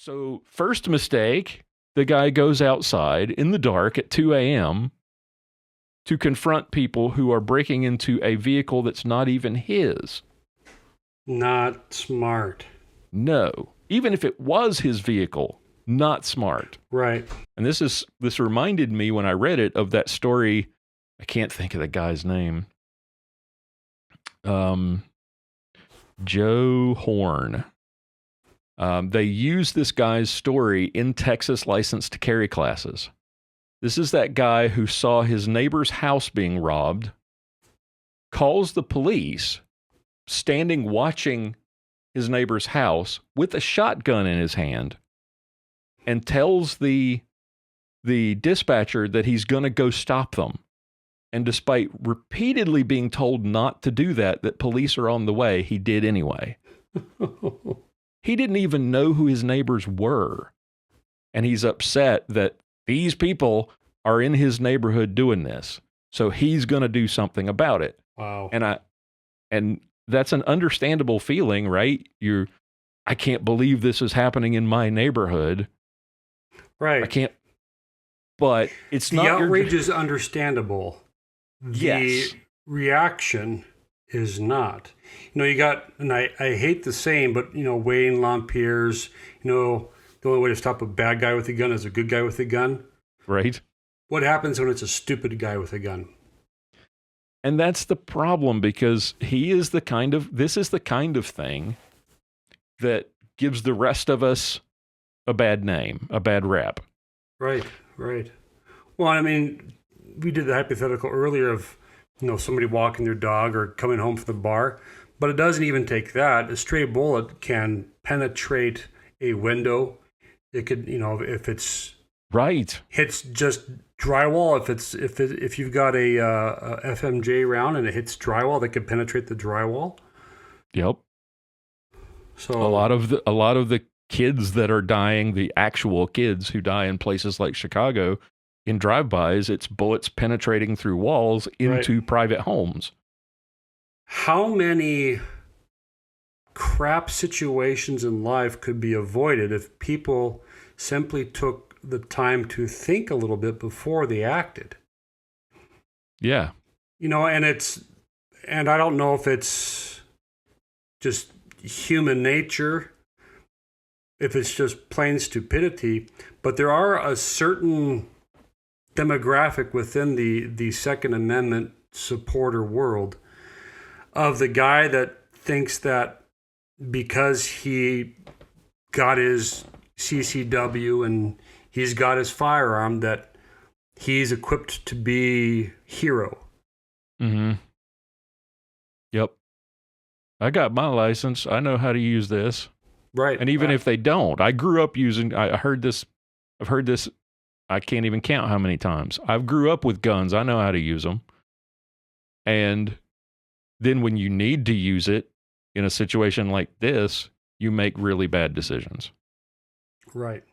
So first mistake, the guy goes outside in the dark at 2 a.m. to confront people who are breaking into a vehicle that's not even his. Not smart. No. Even if it was his vehicle, not smart. Right. And this reminded me when I read it of that story. I can't think of the guy's name. Joe Horn. They use this guy's story in Texas license to carry classes. This is that guy who saw his neighbor's house being robbed, calls the police, standing watching his neighbor's house with a shotgun in his hand, and tells the dispatcher that he's going to go stop them. And despite repeatedly being told not to do that police are on the way, he did anyway. He didn't even know who his neighbors were. And he's upset that these people are in his neighborhood doing this. So he's going to do something about it. Wow. And that's an understandable feeling, right? I can't believe this is happening in my neighborhood. Right. I can't, but it's the not. The outrage is understandable. Yes. The reaction is not. You got, and I hate the saying, but, Wayne LaPierre's, the only way to stop a bad guy with a gun is a good guy with a gun. Right. What happens when it's a stupid guy with a gun? And that's the problem, because this is the kind of thing that gives the rest of us a bad name, a bad rap. Right. Well, I mean, we did the hypothetical earlier of, somebody walking their dog or coming home from the bar, but it doesn't even take that. A stray bullet can penetrate a window. It could, if it's right, hits just drywall. If you've got a FMJ round and it hits drywall, that could penetrate the drywall. Yep. So a lot of the kids that are dying, the actual kids who die in places like Chicago in drive-bys, it's bullets penetrating through walls into private homes. How many crap situations in life could be avoided if people simply took the time to think a little bit before they acted? Yeah. And I don't know if it's just human nature, if it's just plain stupidity, but there are a certain demographic within the Second Amendment supporter world of the guy that thinks that because he got his CCW and he's got his firearm, that he's equipped to be hero. Mm-hmm. Yep. I got my license. I know how to use this. Right. And even if they don't, I grew up using, I've heard this, I can't even count how many times. I grew up with guns. I know how to use them. And then when you need to use it in a situation like this, you make really bad decisions. Right.